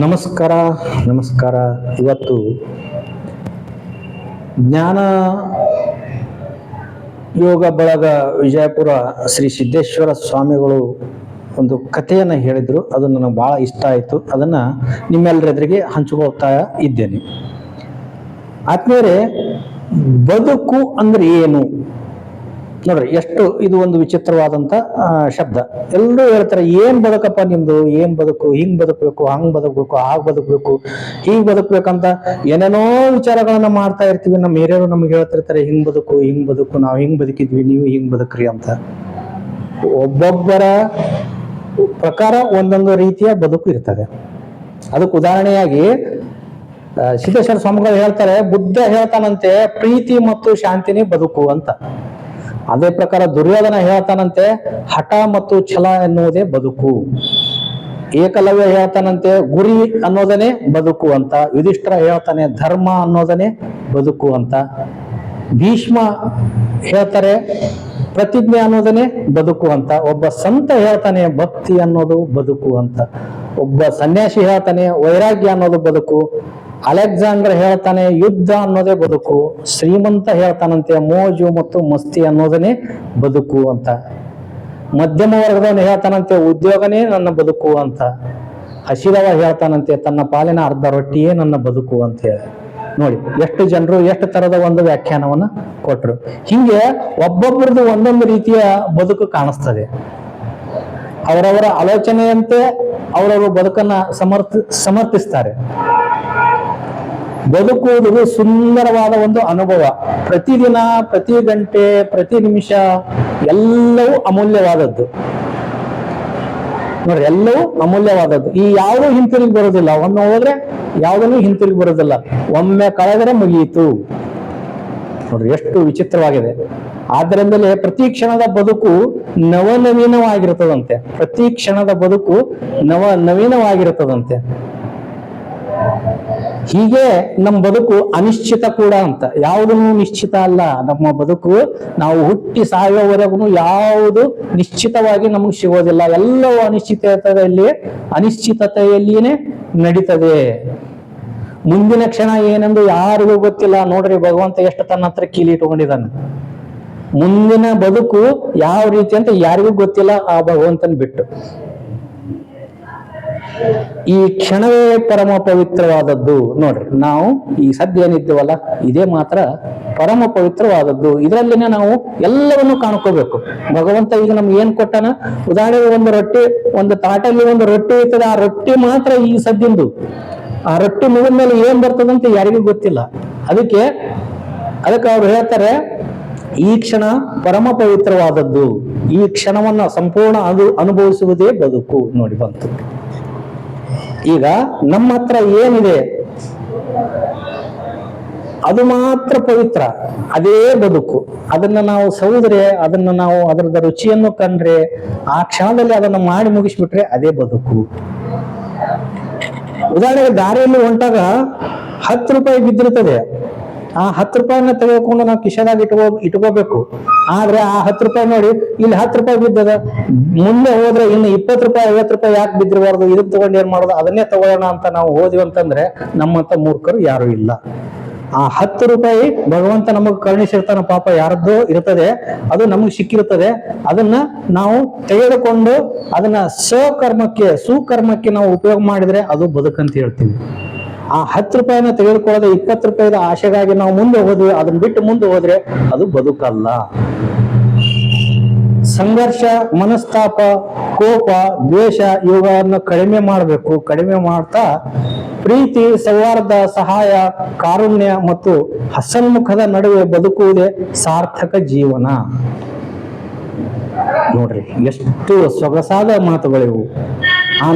ನಮಸ್ಕಾರ ನಮಸ್ಕಾರ. ಇವತ್ತು ಜ್ಞಾನ ಯೋಗ ಬಳಗ ವಿಜಯಪುರ ಶ್ರೀ ಸಿದ್ದೇಶ್ವರ ಸ್ವಾಮಿಗಳು ಒಂದು ಕಥೆಯನ್ನು ಹೇಳಿದರು. ಅದು ನನಗೆ ಭಾಳ ಇಷ್ಟ ಆಯಿತು. ಅದನ್ನು ನಿಮ್ಮೆಲ್ಲರೆದುರಿಗೆ ಹಂಚಿಕೊಳ್ತಾ ಇದ್ದೇನೆ. ಆದ್ಮೇಲೆ ಬದುಕು ಅಂದ್ರೆ ಏನು ನೋಡ್ರಿ, ಎಷ್ಟು ಇದು ಒಂದು ವಿಚಿತ್ರವಾದಂಥ ಶಬ್ದ. ಎಲ್ಲರೂ ಹೇಳ್ತಾರೆ, ಏನ್ ಬದುಕಪ್ಪ ನಿಮ್ದು, ಏನ್ ಬದುಕು, ಹಿಂಗ್ ಬದುಕಬೇಕು, ಹಂಗ್ ಬದುಕಬೇಕು, ಹಾಗೆ ಬದುಕಬೇಕು, ಹೀಗ್ ಬದುಕಬೇಕಂತ ಏನೇನೋ ವಿಚಾರಗಳನ್ನ ಮಾಡ್ತಾ ಇರ್ತೀವಿ. ನಮ್ಮ ಹಿರಿಯರು ನಮ್ಗೆ ಹೇಳ್ತಿರ್ತಾರೆ, ಹಿಂಗ್ ಬದುಕು, ನಾವು ಹಿಂಗ್ ಬದುಕಿದ್ವಿ, ನೀವು ಹಿಂಗ್ ಬದುಕ್ರಿ ಅಂತ. ಒಬ್ಬೊಬ್ಬರ ಪ್ರಕಾರ ಒಂದೊಂದು ರೀತಿಯ ಬದುಕು ಇರ್ತದೆ. ಅದಕ್ಕೆ ಉದಾಹರಣೆಯಾಗಿ ಸಿದ್ದೇಶ್ವರ ಸ್ವಾಮಿಗಳು ಹೇಳ್ತಾರೆ, ಬುದ್ಧ ಹೇಳ್ತಾನಂತೆ ಪ್ರೀತಿ ಮತ್ತು ಶಾಂತಿನೇ ಬದುಕು ಅಂತ. ಅದೇ ಪ್ರಕಾರ ದುರ್ಯೋಧನ ಹೇಳ್ತಾನಂತೆ ಹಠ ಮತ್ತು ಛಲ ಎನ್ನುವುದೇ ಬದುಕು. ಏಕಲವ್ಯ ಹೇಳ್ತಾನಂತೆ ಗುರಿ ಅನ್ನೋದನ್ನೇ ಬದುಕು ಅಂತ. ಯುಧಿಷ್ಠಿರ ಹೇಳ್ತಾನೆ ಧರ್ಮ ಅನ್ನೋದನ್ನೇ ಬದುಕು ಅಂತ. ಭೀಷ್ಮ ಹೇಳ್ತಾರೆ ಪ್ರತಿಜ್ಞೆ ಅನ್ನೋದನ್ನೇ ಬದುಕು ಅಂತ. ಒಬ್ಬ ಸಂತ ಹೇಳ್ತಾನೆ ಭಕ್ತಿ ಅನ್ನೋದು ಬದುಕು ಅಂತ. ಒಬ್ಬ ಸನ್ಯಾಸಿ ಹೇಳ್ತಾನೆ ವೈರಾಗ್ಯ ಅನ್ನೋದು ಬದುಕು. ಅಲೆಕ್ಸಾಂಡರ್ ಹೇಳ್ತಾನೆ ಯುದ್ಧ ಅನ್ನೋದೇ ಬದುಕು. ಶ್ರೀಮಂತ ಹೇಳ್ತಾನಂತೆ ಮೋಜು ಮತ್ತು ಮಸ್ತಿ ಅನ್ನೋದನ್ನೇ ಬದುಕು ಅಂತ. ಮಧ್ಯಮ ವರ್ಗದವನು ಹೇಳ್ತಾನಂತೆ ಉದ್ಯೋಗನೇ ನನ್ನ ಬದುಕು ಅಂತ. ಹಸಿದವ ಹೇಳ್ತಾನಂತೆ ತನ್ನ ಪಾಲಿನ ಅರ್ಧ ರೊಟ್ಟಿಯೇ ನನ್ನ ಬದುಕು ಅಂತ ಹೇಳಿ. ನೋಡಿ, ಎಷ್ಟು ಜನರು ಎಷ್ಟು ತರದ ಒಂದು ವ್ಯಾಖ್ಯಾನವನ್ನ ಕೊಟ್ರು. ಹಿಂಗೆ ಒಬ್ಬೊಬ್ಬರದು ಒಂದೊಂದು ರೀತಿಯ ಬದುಕು ಕಾಣಿಸ್ತದೆ. ಅವರವರ ಆಲೋಚನೆಯಂತೆ ಅವರವರು ಬದುಕನ್ನ ಸಮರ್ಥಿಸ್ತಾರೆ. ಬದುಕುವುದು ಸುಂದರವಾದ ಒಂದು ಅನುಭವ. ಪ್ರತಿದಿನ, ಪ್ರತಿ ಗಂಟೆ, ಪ್ರತಿ ನಿಮಿಷ ಎಲ್ಲವೂ ಅಮೂಲ್ಯವಾದದ್ದು. ನೋಡ್ರಿ, ಎಲ್ಲವೂ ಅಮೂಲ್ಯವಾದದ್ದು. ಈ ಯಾವುದೂ ಹಿಂತಿರುಗಿ ಬರೋದಿಲ್ಲ. ಒಮ್ಮೆ ಹೋದ್ರೆ ಯಾವುದನ್ನು ಹಿಂತಿರುಗಿ ಬರೋದಿಲ್ಲ. ಒಮ್ಮೆ ಕಳೆದರೆ ಮುಗಿಯಿತು. ನೋಡ್ರಿ, ಎಷ್ಟು ವಿಚಿತ್ರವಾಗಿದೆ. ಆದ್ದರಿಂದಲೇ ಪ್ರತಿ ಕ್ಷಣದ ಬದುಕು ನವನವೀನವಾಗಿರುತ್ತದಂತೆ. ಪ್ರತಿ ಕ್ಷಣದ ಬದುಕು ನವನವೀನವಾಗಿರುತ್ತದಂತೆ. ಹೀಗೆ ನಮ್ಮ ಬದುಕು ಅನಿಶ್ಚಿತ ಕೂಡ ಅಂತ. ಯಾವುದನ್ನು ನಿಶ್ಚಿತ ಅಲ್ಲ ನಮ್ಮ ಬದುಕು. ನಾವು ಹುಟ್ಟಿ ಸಾಯುವವರೆಗೂ ಯಾವುದು ನಿಶ್ಚಿತವಾಗಿ ನಮಗೆ ಸಿಗೋದಿಲ್ಲ. ಎಲ್ಲವೂ ಅನಿಶ್ಚಿತತೆಯಲ್ಲಿಯೇ ನಡೀತದೆ. ಮುಂದಿನ ಕ್ಷಣ ಏನೆಂದು ಯಾರಿಗೂ ಗೊತ್ತಿಲ್ಲ. ನೋಡ್ರಿ, ಭಗವಂತ ಎಷ್ಟು ತನ್ನ ಹತ್ರ ಕೀಲಿ ಇಟ್ಕೊಂಡಿದ್ದಾನೆ. ಮುಂದಿನ ಬದುಕು ಯಾವ ರೀತಿ ಅಂತ ಯಾರಿಗೂ ಗೊತ್ತಿಲ್ಲ, ಆ ಭಗವಂತನ ಬಿಟ್ಟು. ಈ ಕ್ಷಣವೇ ಪರಮ ಪವಿತ್ರವಾದದ್ದು. ನೋಡ್ರಿ, ನಾವು ಈ ಸದ್ಯ ಏನಿದ್ದೇವಲ್ಲ, ಇದೇ ಮಾತ್ರ ಪರಮ ಪವಿತ್ರವಾದದ್ದು. ಇದರಲ್ಲಿನೇ ನಾವು ಎಲ್ಲವನ್ನು ಕಾಣ್ಕೋಬೇಕು. ಭಗವಂತ ಈಗ ನಮ್ಗೆ ಏನ್ ಕೊಟ್ಟಾನ, ಉದಾಹರಣೆಗೆ ಒಂದು ರೊಟ್ಟಿ, ಒಂದು ತಾಟಲ್ಲಿ ಒಂದು ರೊಟ್ಟಿ ಇರ್ತದೆ. ಆ ರೊಟ್ಟಿ ಮಾತ್ರ ಈ ಸದ್ಯಂದು. ಆ ರೊಟ್ಟಿ ಮುಗಿದ ಮೇಲೆ ಏನ್ ಬರ್ತದಂತ ಯಾರಿಗೂ ಗೊತ್ತಿಲ್ಲ. ಅದಕ್ಕೆ ಅವ್ರು ಹೇಳ್ತಾರೆ, ಈ ಕ್ಷಣ ಪರಮ ಪವಿತ್ರವಾದದ್ದು. ಈ ಕ್ಷಣವನ್ನ ಸಂಪೂರ್ಣ ಅನುಭವಿಸುವುದೇ ಬದುಕು. ನೋಡಿ, ಬಂತು. ಈಗ ನಮ್ಮ ಹತ್ರ ಏನಿದೆ ಅದು ಮಾತ್ರ ಪವಿತ್ರ, ಅದೇ ಬದುಕು. ಅದನ್ನ ನಾವು ಸೌದ್ರೆ, ಅದನ್ನ ನಾವು ಅದರದ ರುಚಿಯನ್ನು ಕಂಡ್ರೆ, ಆ ಕ್ಷಣದಲ್ಲಿ ಅದನ್ನು ಮಾಡಿ ಮುಗಿಸ್ಬಿಟ್ರೆ ಅದೇ ಬದುಕು. ಉದಾಹರಣೆಗೆ ದಾರಿಯಲ್ಲಿ ಹೊಂಟಾಗ 10 ರೂಪಾಯಿ ಬಿದ್ದಿರ್ತದೆ. ಆ 10 ರೂಪಾಯಿನ ತೆಗೆದುಕೊಂಡು ನಾವು ಕಿಶೆದಾಗ ಇಟ್ಕೋಬೇಕು. ಆದ್ರೆ ಆ 10 ರೂಪಾಯಿ ನೋಡಿ, ಇಲ್ಲಿ 10 ರೂಪಾಯಿ ಬಿದ್ದದ, ಮುಂದೆ ಹೋದ್ರೆ ಇನ್ನು 20 ರೂಪಾಯಿ 50 ರೂಪಾಯಿ ಯಾಕೆ ಬಿದ್ದಿರಬಾರ್ದು, ಇದನ್ನ ತಗೊಂಡು ಏನ್ ಮಾಡೋದು, ಅದನ್ನೇ ತಗೊಳ್ಳೋಣ ಅಂತ ನಾವು ಹೋದ್ವಿ ಅಂತಂದ್ರೆ ನಮ್ಮಂತ ಮೂರ್ಖರು ಯಾರು ಇಲ್ಲ. ಆ 10 ರೂಪಾಯಿ ಭಗವಂತ ನಮಗ್ ಕರುಣಿಸಿರ್ತಾನ, ಪಾಪ ಯಾರದ್ದೋ ಇರ್ತದೆ, ಅದು ನಮಗ್ ಸಿಕ್ಕಿರ್ತದೆ. ಅದನ್ನ ನಾವು ತೆಗೆದುಕೊಂಡು ಅದನ್ನ ಸುಕರ್ಮಕ್ಕೆ ನಾವು ಉಪಯೋಗ ಮಾಡಿದ್ರೆ ಅದು ಬದುಕಂತ ಹೇಳ್ತೀವಿ. ಆ 10 ರೂಪಾಯಿನ ತೆಗೆದುಕೊಳ್ಳದೆ 20 ರೂಪಾಯಿದ ಆಶೆಗಾಗಿ ನಾವು ಮುಂದೆ ಹೋದ್ವಿ, ಅದನ್ನ ಬಿಟ್ಟು ಮುಂದೆ ಹೋದ್ರೆ ಅದು ಬದುಕಲ್ಲ. ಸಂಘರ್ಷ, ಮನಸ್ತಾಪ, ಕೋಪ, ದ್ವೇಷ ಇವುಗಳನ್ನು ಕಡಿಮೆ ಮಾಡಬೇಕು. ಕಡಿಮೆ ಮಾಡ್ತಾ ಪ್ರೀತಿ, ಸೌಹಾರ್ದ, ಸಹಾಯ, ಕಾರುಣ್ಯ ಮತ್ತು ಹಸನ್ಮುಖದ ನಡುವೆ ಬದುಕುವುದೇ ಸಾರ್ಥಕ ಜೀವನ. ನೋಡ್ರಿ, ಎಷ್ಟು ಸೊಗಸಾದ ಮಾತುಗಳಿವು.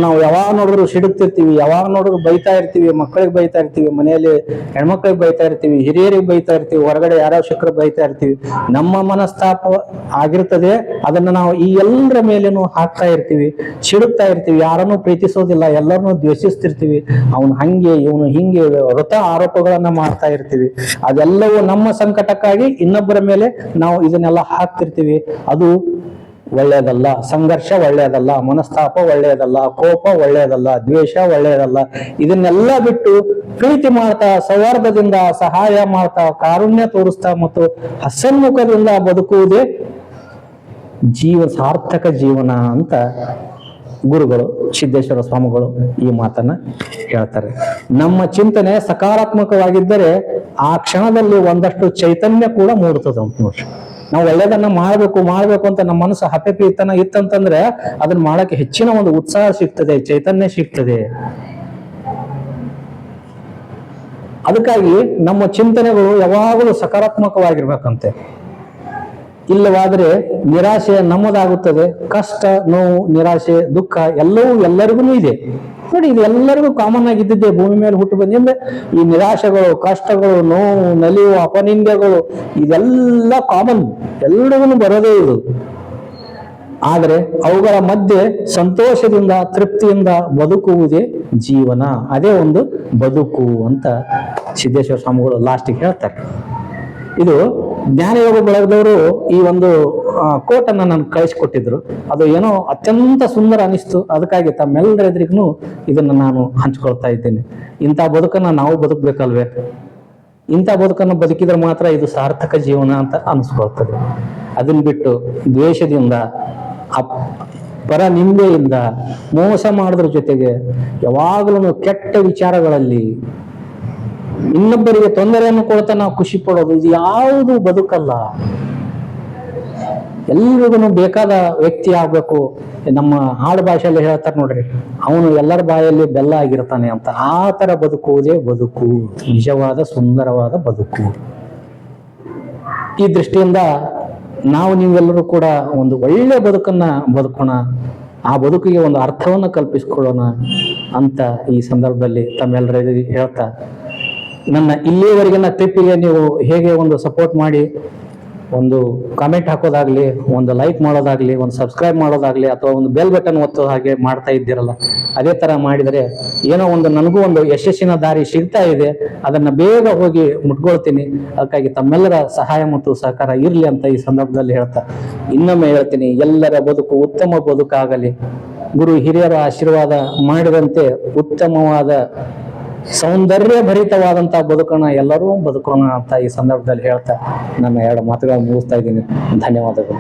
ನಾವು ಯಾವಾಗ ನೋಡಿದ್ರು ಸಿಡುಕ್ತಿರ್ತೀವಿ, ಯಾವಾಗ ನೋಡಿದ್ರು ಬೈತಾ ಇರ್ತೀವಿ. ಮಕ್ಕಳಿಗೆ ಬೈತಾ ಇರ್ತೀವಿ, ಮನೆಯಲ್ಲಿ ಹೆಣ್ಮಕ್ಳಿಗೆ ಬೈತಾ ಇರ್ತೀವಿ, ಹಿರಿಯರಿಗೆ ಬೈತಾ ಇರ್ತೀವಿ, ಹೊರಗಡೆ ಯಾರ್ಯಾವ ಶಿಖರ ಬೈತಾ ಇರ್ತೀವಿ. ನಮ್ಮ ಮನಸ್ತಾಪ ಆಗಿರ್ತದೆ, ಅದನ್ನ ನಾವು ಈ ಎಲ್ಲರ ಮೇಲೇನು ಹಾಕ್ತಾ ಇರ್ತೀವಿ, ಸಿಡುಕ್ತಾ ಇರ್ತೀವಿ. ಯಾರನ್ನು ಪ್ರೀತಿಸೋದಿಲ್ಲ, ಎಲ್ಲರನ್ನು ದ್ವೇಷಿಸ್ತಿರ್ತೀವಿ. ಅವನು ಹಂಗೆ, ಇವನು ಹಿಂಗೆ, ವೃತ ಆರೋಪಗಳನ್ನ ಮಾಡ್ತಾ ಇರ್ತೀವಿ. ಅದೆಲ್ಲವೂ ನಮ್ಮ ಸಂಕಟಕ್ಕಾಗಿ ಇನ್ನೊಬ್ಬರ ಮೇಲೆ ನಾವು ಇದನ್ನೆಲ್ಲ ಹಾಕ್ತಿರ್ತೀವಿ. ಅದು ಒಳ್ಳೆಯದಲ್ಲ, ಸಂಘರ್ಷ ಒಳ್ಳೆಯದಲ್ಲ, ಮನಸ್ತಾಪ ಒಳ್ಳೆಯದಲ್ಲ, ಕೋಪ ಒಳ್ಳೆಯದಲ್ಲ, ದ್ವೇಷ ಒಳ್ಳೆಯದಲ್ಲ. ಇದನ್ನೆಲ್ಲ ಬಿಟ್ಟು ಪ್ರೀತಿ ಮಾಡ್ತಾ, ಸೌಹಾರ್ದದಿಂದ ಸಹಾಯ ಮಾಡ್ತಾ, ಕಾರುಣ್ಯ ತೋರಿಸ್ತಾ ಮತ್ತು ಹಸನ್ಮುಖದಿಂದ ಬದುಕುವುದೇ ಸಾರ್ಥಕ ಜೀವನ ಅಂತ ಗುರುಗಳು ಸಿದ್ದೇಶ್ವರ ಸ್ವಾಮಿಗಳು ಈ ಮಾತನ್ನ ಹೇಳ್ತಾರೆ. ನಮ್ಮ ಚಿಂತನೆ ಸಕಾರಾತ್ಮಕವಾಗಿದ್ದರೆ ಆ ಕ್ಷಣದಲ್ಲಿ ಒಂದಷ್ಟು ಚೈತನ್ಯ ಕೂಡ ಮೂಡುತ್ತದೆ ಅಂತ ನೋಡ್ರಿ. ನಾವು ಒಳ್ಳೆಯದನ್ನ ಮಾಡ್ಬೇಕು ಅಂತ ನಮ್ಮ ಮನಸ್ಸು ಹಪೆಪೀತನ ಇತ್ತಂತಂದ್ರೆ ಅದನ್ನ ಮಾಡಕ್ಕೆ ಹೆಚ್ಚಿನ ಒಂದು ಉತ್ಸಾಹ ಸಿಗ್ತದೆ, ಚೈತನ್ಯ ಸಿಗ್ತದೆ. ಅದಕ್ಕಾಗಿ ನಮ್ಮ ಚಿಂತನೆಗಳು ಯಾವಾಗಲೂ ಸಕಾರಾತ್ಮಕವಾಗಿರ್ಬೇಕಂತೆ. ಇಲ್ಲವಾದ್ರೆ ನಿರಾಶೆ ನಮ್ಮದಾಗುತ್ತದೆ. ಕಷ್ಟ, ನೋವು, ನಿರಾಶೆ, ದುಃಖ ಎಲ್ಲವೂ ಎಲ್ಲರಿಗೂ ಇದೆ ನೋಡಿ. ಇದು ಎಲ್ಲರಿಗೂ ಕಾಮನ್ ಆಗಿದ್ದಿದ್ದೆ. ಭೂಮಿ ಮೇಲೆ ಹುಟ್ಟು ಬಂದಿಂದ ಈ ನಿರಾಶೆಗಳು, ಕಷ್ಟಗಳು, ನೋವು, ನಲಿವು, ಅಪನಿಂದೆಗಳು ಇದೆಲ್ಲ ಕಾಮನ್, ಎಲ್ಲರಿಗೂ ಬರೋದೇ ಇದು. ಆದರೆ ಅವುಗಳ ಮಧ್ಯೆ ಸಂತೋಷದಿಂದ, ತೃಪ್ತಿಯಿಂದ ಬದುಕುವುದೇ ಜೀವನ, ಅದೇ ಒಂದು ಬದುಕು ಅಂತ ಸಿದ್ದೇಶ್ವರ ಸ್ವಾಮಿಗಳು ಲಾಸ್ಟಿಗೆ ಹೇಳ್ತಾರೆ. ಇದು ಜ್ಞಾನಯೋಗ ಬಳಗದವರು ಈ ಒಂದು ಕೋಟನ್ನ ನಾನು ಕಳಿಸಿಕೊಟ್ಟಿದ್ರು. ಅದು ಏನೋ ಅತ್ಯಂತ ಸುಂದರ ಅನಿಸ್ತು. ಅದಕ್ಕಾಗಿ ತಮ್ಮೆಲ್ಲರೆದುರಿಗೂ ಇದನ್ನು ನಾನು ಹಂಚ್ಕೊಳ್ತಾ ಇದ್ದೇನೆ. ಇಂಥ ಬದುಕನ್ನ ನಾವು ಬದುಕಬೇಕಲ್ವೇ? ಇಂಥ ಬದುಕನ್ನು ಬದುಕಿದ್ರೆ ಮಾತ್ರ ಇದು ಸಾರ್ಥಕ ಜೀವನ ಅಂತ ಅನಿಸ್ಕೊಳ್ತದೆ. ಅದನ್ನ ಬಿಟ್ಟು ದ್ವೇಷದಿಂದ, ಪರ ನಿಂದೆಯಿಂದ, ಮೋಸ ಮಾಡೋದ್ರ ಜೊತೆಗೆ ಯಾವಾಗಲೂ ಕೆಟ್ಟ ವಿಚಾರಗಳಲ್ಲಿ ಇನ್ನೊಬ್ಬರಿಗೆ ತೊಂದರೆಯನ್ನು ಕೊಡ್ತಾ ನಾವು ಖುಷಿ ಪಡೋದು, ಇದು ಯಾವುದು ಬದುಕಲ್ಲ. ಎಲ್ರಿಗೂ ಬೇಕಾದ ವ್ಯಕ್ತಿ ಆಗ್ಬೇಕು. ನಮ್ಮ ಆಡು ಭಾಷೆಯಲ್ಲಿ ಹೇಳ್ತಾರೆ ನೋಡ್ರಿ, ಅವನು ಎಲ್ಲರ ಬಾಯಲ್ಲಿ ಬೆಲ್ಲ ಆಗಿರ್ತಾನೆ ಅಂತ. ಆ ತರ ಬದುಕುವುದೇ ಬದುಕು, ನಿಜವಾದ ಸುಂದರವಾದ ಬದುಕು. ಈ ದೃಷ್ಟಿಯಿಂದ ನಾವು ನೀವೆಲ್ಲರೂ ಕೂಡ ಒಂದು ಒಳ್ಳೆ ಬದುಕನ್ನ ಬದುಕೋಣ, ಆ ಬದುಕಿಗೆ ಒಂದು ಅರ್ಥವನ್ನು ಕಲ್ಪಿಸ್ಕೊಳ್ಳೋಣ ಅಂತ ಈ ಸಂದರ್ಭದಲ್ಲಿ ತಮ್ಮೆಲ್ಲರಿಗೂ ಹೇಳ್ತಾ, ನನ್ನ ಇಲ್ಲಿಯವರೆಗಿನ ಟ್ರಿಪ್ಪಿಗೆ ನೀವು ಹೇಗೆ ಒಂದು ಸಪೋರ್ಟ್ ಮಾಡಿ ಒಂದು ಕಾಮೆಂಟ್ ಹಾಕೋದಾಗ್ಲಿ, ಒಂದು ಲೈಕ್ ಮಾಡೋದಾಗ್ಲಿ, ಒಂದು ಸಬ್ಸ್ಕ್ರೈಬ್ ಮಾಡೋದಾಗ್ಲಿ, ಅಥವಾ ಒಂದು ಬೆಲ್ ಬಟನ್ ಒತ್ತೋ ಹಾಗೆ ಮಾಡ್ತಾ ಇದ್ದೀರಲ್ಲ, ಅದೇ ತರ ಮಾಡಿದರೆ ಏನೋ ಒಂದು ನನಗೂ ಒಂದು ಯಶಸ್ಸಿನ ದಾರಿ ಸಿಗ್ತಾ ಇದೆ. ಅದನ್ನ ಬೇಗ ಹೋಗಿ ಮುಟ್ಕೊಳ್ತೀನಿ. ಅದಕ್ಕಾಗಿ ತಮ್ಮೆಲ್ಲರ ಸಹಾಯ ಮತ್ತು ಸಹಕಾರ ಇರಲಿ ಅಂತ ಈ ಸಂದರ್ಭದಲ್ಲಿ ಹೇಳ್ತಾ ಇನ್ನೊಮ್ಮೆ ಹೇಳ್ತೀನಿ, ಎಲ್ಲರ ಬದುಕು ಉತ್ತಮ ಬದುಕಾಗಲಿ. ಗುರು ಹಿರಿಯರ ಆಶೀರ್ವಾದ ಮಾಡಿದಂತೆ ಉತ್ತಮವಾದ ಸೌಂದರ್ಯ ಭರಿತವಾದಂತಹ ಬದುಕೋಣ, ಎಲ್ಲರೂ ಬದುಕೋಣ ಅಂತ ಈ ಸಂದರ್ಭದಲ್ಲಿ ಹೇಳ್ತಾ ನನ್ನ ಎರಡು ಮಾತುಗಳನ್ನು ಮುಗಿಸ್ತಾ ಇದ್ದೀನಿ. ಧನ್ಯವಾದಗಳು.